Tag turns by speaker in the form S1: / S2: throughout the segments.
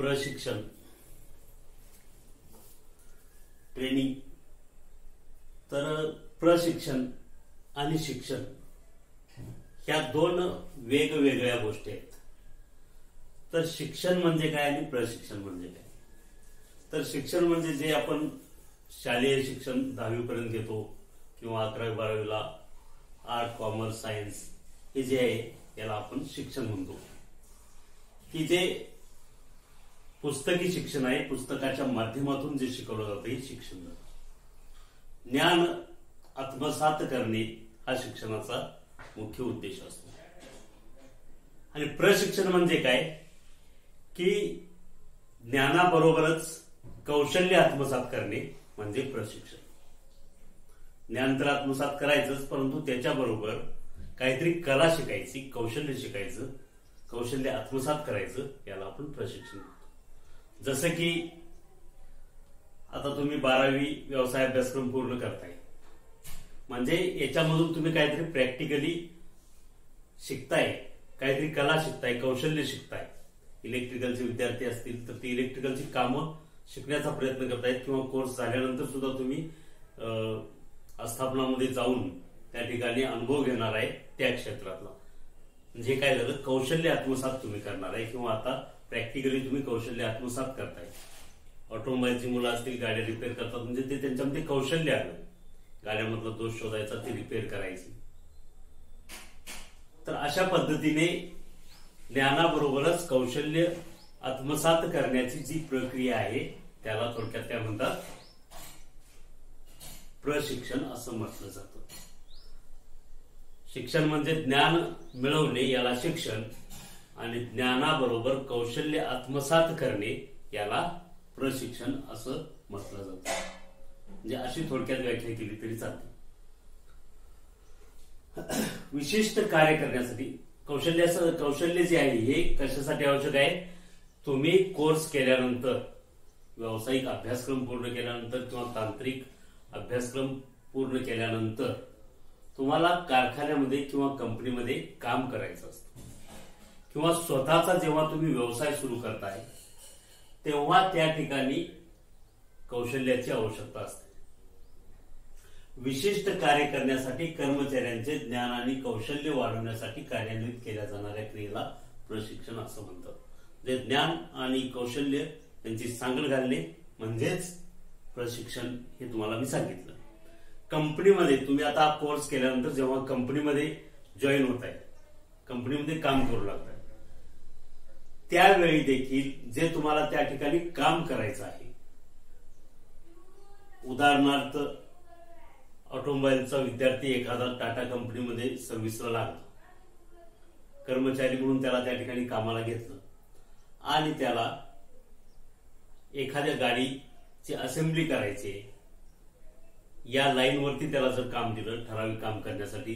S1: प्रशिक्षण ट्रेनिंग। तर प्रशिक्षण आणि शिक्षण ह्या दोन वेगवेगळ्या गोष्टी आहेत। तर शिक्षण म्हणजे काय आणि प्रशिक्षण म्हणजे काय? तर शिक्षण म्हणजे जे आपण शालेय शिक्षण 10वी पर्यंत घेतो किंवा 11वी 12वीला आर्ट कॉमर्स सायन्स हे जे आहे याला आपण शिक्षण म्हणतो, की जे पुस्तकी शिक्षण आहे, पुस्तकाच्या माध्यमातून जे शिकवलं जातं हे शिक्षण। ज्ञान आत्मसात करणे हा शिक्षणाचा मुख्य उद्देश असतो। आणि प्रशिक्षण म्हणजे काय की ज्ञानाबरोबरच कौशल्य आत्मसात करणे म्हणजे प्रशिक्षण। ज्ञान तर आत्मसात करायचंच, परंतु त्याच्याबरोबर काहीतरी कला शिकायची, कौशल्य शिकायचं, कौशल्य आत्मसात करायचं, याला आपण प्रशिक्षण म्हणतो। जसं की आता तुम्ही 12वी व्यवसाय अभ्यासक्रम पूर्ण करताय, म्हणजे याच्यामधून तुम्ही काहीतरी प्रॅक्टिकली शिकताय, काहीतरी कला शिकताय, कौशल्य शिकताय। इलेक्ट्रिकलचे विद्यार्थी असतील तर ती इलेक्ट्रिकलची कामं शिकण्याचा प्रयत्न करतायत, किंवा कोर्स झाल्यानंतर सुद्धा तुम्ही आस्थापनामध्ये जाऊन त्या ठिकाणी अनुभव घेणार आहे त्या क्षेत्रातला। म्हणजे काय झालं, कौशल्य आत्मसात तुम्ही करणार आहे, किंवा आता प्रॅक्टिकली तुम्ही कौशल्य आत्मसात करताय। ऑटोमोबाईलची मुलं असतील, गाड्या रिपेअर करतात, म्हणजे ते त्यांच्यामध्ये कौशल्य आलं, गाड्यामधला दोष शोधायचा, ती रिपेअर करायची। तर अशा पद्धतीने ज्ञानाबरोबरच कौशल्य आत्मसात करण्याची जी प्रक्रिया आहे त्याला थोडक्यात काय म्हणतात, प्रशिक्षण असं म्हटलं जातं। शिक्षण म्हणजे ज्ञान मिळवणे याला शिक्षण, आणि ज्ञानाबरोबर कौशल्य आत्मसात करणे याला प्रशिक्षण असं म्हटलं जातं। म्हणजे अशी थोडक्यात व्याख्या केली तरी चालते। विशिष्ट कार्य करण्यासाठी कौशल्य जे आहे हे कशासाठी आवश्यक आहे? तुम्ही कोर्स केल्यानंतर, व्यावसायिक अभ्यासक्रम पूर्ण केल्यानंतर किंवा तांत्रिक अभ्यासक्रम पूर्ण केल्यानंतर तुम्हाला कारखान्यामध्ये किंवा कंपनीमध्ये काम करायचं असतं, किंवा स्वतःचा जेव्हा तुम्ही व्यवसाय सुरू करताय तेव्हा त्या ठिकाणी कौशल्याची आवश्यकता असते। विशिष्ट कार्य करण्यासाठी कर्मचाऱ्यांचे ज्ञान आणि कौशल्य वाढवण्यासाठी कार्यान्वित केल्या जाणाऱ्या क्रियेला प्रशिक्षण असं म्हणतात। जे ज्ञान आणि कौशल्य यांची सांगड घालणे म्हणजेच प्रशिक्षण, हे तुम्हाला मी सांगितलं। कंपनीमध्ये तुम्ही आता कोर्स केल्यानंतर जेव्हा कंपनीमध्ये जॉईन होताय, कंपनीमध्ये काम करू लागताय, त्यावेळी देखील जे तुम्हाला त्या ठिकाणी काम करायचं आहे, उदाहरणार्थ ऑटोमोबाईलचा विद्यार्थी एखादा टाटा कंपनीमध्ये सर्व्हिसला लागला, कर्मचारी म्हणून त्याला त्या ठिकाणी कामाला घेतलं, आणि त्याला एखाद्या गाडीची असेंब्ली करायची, या लाईनवरती त्याला जर काम दिलं ठराविक काम करण्यासाठी,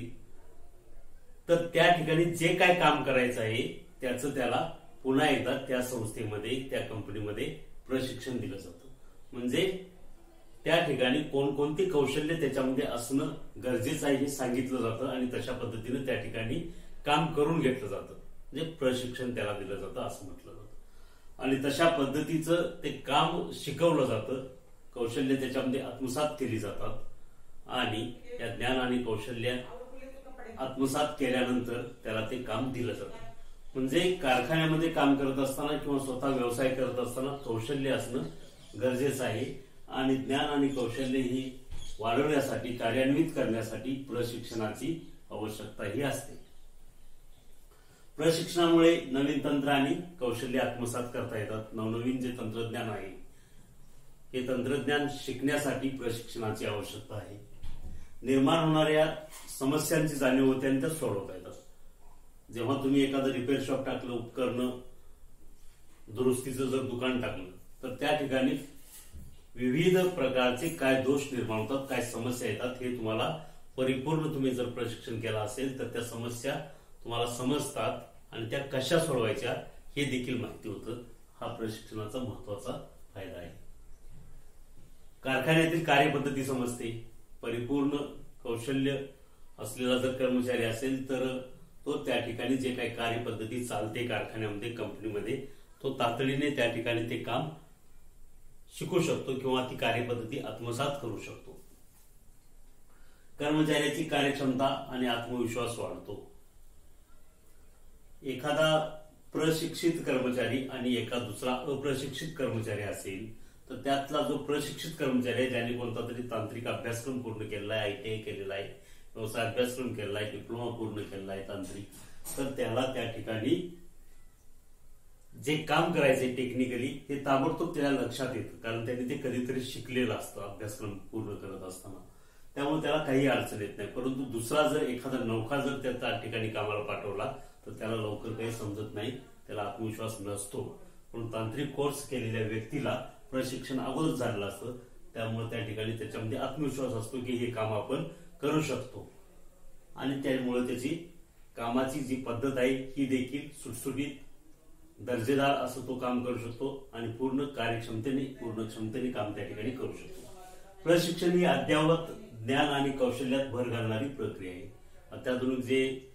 S1: तर त्या ठिकाणी जे काय काम करायचं आहे त्याचं त्याला पुन्हा एकदा त्या संस्थेमध्ये, त्या कंपनीमध्ये प्रशिक्षण दिलं जातं। म्हणजे त्या ठिकाणी कोणकोणती कौशल्य त्याच्यामध्ये असणं गरजेचं आहे हे सांगितलं जातं, आणि तशा पद्धतीने त्या ठिकाणी काम करून घेतलं जातं, म्हणजे प्रशिक्षण त्याला दिलं जातं असं म्हटलं जातं। आणि तशा पद्धतीचं ते काम शिकवलं जातं, कौशल्य त्याच्यामध्ये आत्मसात केली जातात, आणि या ज्ञान आणि कौशल्य आत्मसात केल्यानंतर त्याला ते काम दिलं जातं। म्हणजे कारखान्यामध्ये काम करत असताना किंवा स्वतः व्यवसाय करत असताना कौशल्य असणं गरजेचं आहे, आणि ज्ञान आणि कौशल्य ही वाढवण्यासाठी, कार्यान्वित करण्यासाठी प्रशिक्षणाची आवश्यकता ही असते। प्रशिक्षणामुळे नवीन तंत्र आणि कौशल्य आत्मसात करता येतात। नवनवीन जे तंत्रज्ञान आहे हे तंत्रज्ञान शिकण्यासाठी प्रशिक्षणाची आवश्यकता आहे। निर्माण होणाऱ्या समस्यांची जाणीव होते आणि त्या सोडवता येतात। जेव्हा तुम्ही एखादं रिपेअर शॉप टाकलं, उपकरण दुरुस्तीचं जर दुकान टाकलं, तर त्या ठिकाणी विविध प्रकारचे काय दोष निर्माण होतात, काय समस्या येतात, हे तुम्हाला परिपूर्ण तुम्ही जर प्रशिक्षण केलं असेल तर त्या समस्या तुम्हाला समजतात, आणि त्या कशा सोडवायच्या हे देखील माहिती होतं। हा प्रशिक्षणाचा महत्वाचा फायदा आहे। कारखान्यातील कार्यपद्धती समजते, परिपूर्ण कौशल्य असलेला जर कर्मचारी असेल तर तो त्या ठिकाणी जे काही कार्यपद्धती चालते कारखान्यामध्ये, कंपनीमध्ये, तो तातडीने त्या ठिकाणी ते काम शिकू शकतो किंवा ती कार्यपद्धती आत्मसात करू शकतो. कर्मचाऱ्याची कार्यक्षमता आणि आत्मविश्वास वाढतो. एखादा प्रशिक्षित कर्मचारी आणि एका दुसरा अप्रशिक्षित कर्मचारी असेल तर त्यातला जो प्रशिक्षित कर्मचारी आहे, ज्याने कोणता तरी तांत्रिक अभ्यासक्रम पूर्ण केलेला आहे, ITI केलेला आहे, व्यवसाय अभ्यासक्रम केलेला आहे, डिप्लोमा पूर्ण केलेला आहे तांत्रिक, तर त्याला त्या ठिकाणी जे काम करायचे टेक्निकली ते ताबडतोब त्याला लक्षात येतं, कारण त्यांनी ते कधीतरी शिकलेलं असतं अभ्यासक्रम पूर्ण करत असताना. त्यामुळे त्याला काही अडचण येत नाही. परंतु दुसरा जर एखादा नौका जर त्या ठिकाणी कामाला पाठवला तर त्याला लवकर काही समजत नाही, त्याला आत्मविश्वास नसतो. पण तांत्रिक कोर्स केलेल्या व्यक्तीला प्रशिक्षण अगोदर झालेलं असतं, त्यामुळे त्या ठिकाणी त्याच्यामध्ये आत्मविश्वास असतो की हे काम आपण करू शकतो आणि त्यामुळे त्याची कामाची जी पद्धत आहे ही देखील सुटसुटीत दर्जेदार असं तो काम करू शकतो आणि पूर्ण क्षमतेने काम त्या ठिकाणी करू शकतो. प्रशिक्षण ही अद्ययावत ज्ञान आणि कौशल्यात भर घालणारी प्रक्रिया आहे. अत्याधुनिक जे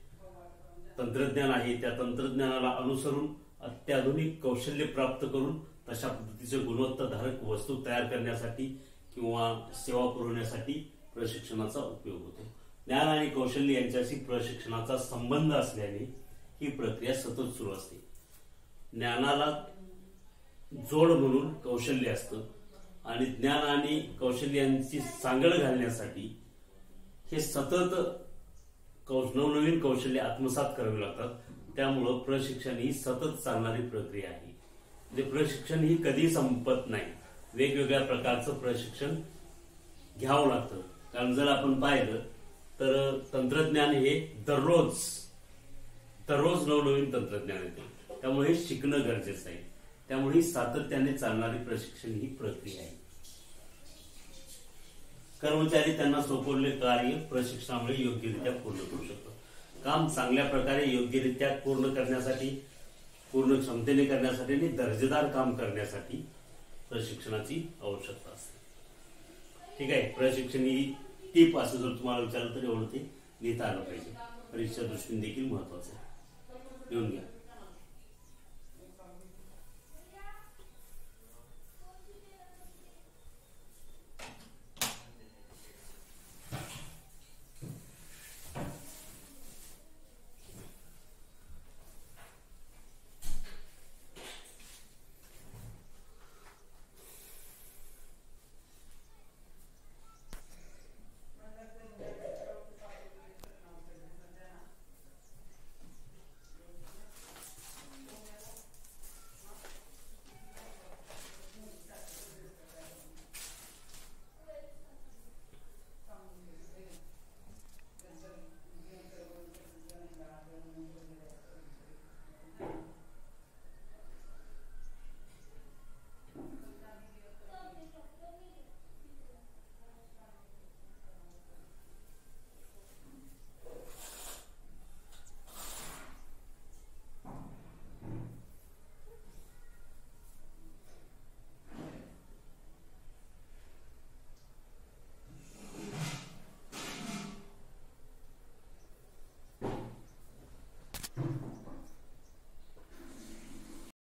S1: तंत्रज्ञान आहे त्या तंत्रज्ञानाला अनुसरून अत्याधुनिक कौशल्य प्राप्त करून तशा पद्धतीचे गुणवत्ताधारक वस्तू तयार करण्यासाठी किंवा सेवा पुरवण्यासाठी प्रशिक्षणाचा उपयोग होतो. ज्ञान आणि कौशल्य यांच्याशी प्रशिक्षणाचा संबंध असल्याने ही प्रक्रिया सतत सुरू असते. ज्ञानाला जोड म्हणून कौशल्य असतं आणि ज्ञान आणि कौशल्यांची सांगड घालण्यासाठी हे सतत नवनवीन कौशल्य आत्मसात करावी लागतात. त्यामुळं प्रशिक्षण ही सतत चालणारी प्रक्रिया आहे. म्हणजे प्रशिक्षण ही कधी संपत नाही. वेगवेगळ्या प्रकारचं प्रशिक्षण घ्यावं लागतं. कारण जर आपण पाहिलं तर तंत्रज्ञान हे दररोज नवनवीन तंत्रज्ञान येते, त्यामुळे हे शिकणं गरजेचं आहे. त्यामुळे ही सातत्याने चालणारी प्रशिक्षण ही प्रक्रिया आहे. कर्मचारी त्यांना सोपवलेले कार्य प्रशिक्षणामुळे योग्यरित्या पूर्ण करू शकतो. काम चांगल्या प्रकारे योग्यरित्या पूर्ण करण्यासाठी, पूर्ण क्षमतेने करण्यासाठी आणि दर्जेदार काम करण्यासाठी प्रशिक्षणाची आवश्यकता असते. ठीक आहे. प्रशिक्षण ही टीप असं जर तुम्हाला विचारलं तर एवढं ते लिहिता आलं पाहिजे. परीक्षा दृष्टीने देखील महत्वाचं आहे. लिहून घ्या.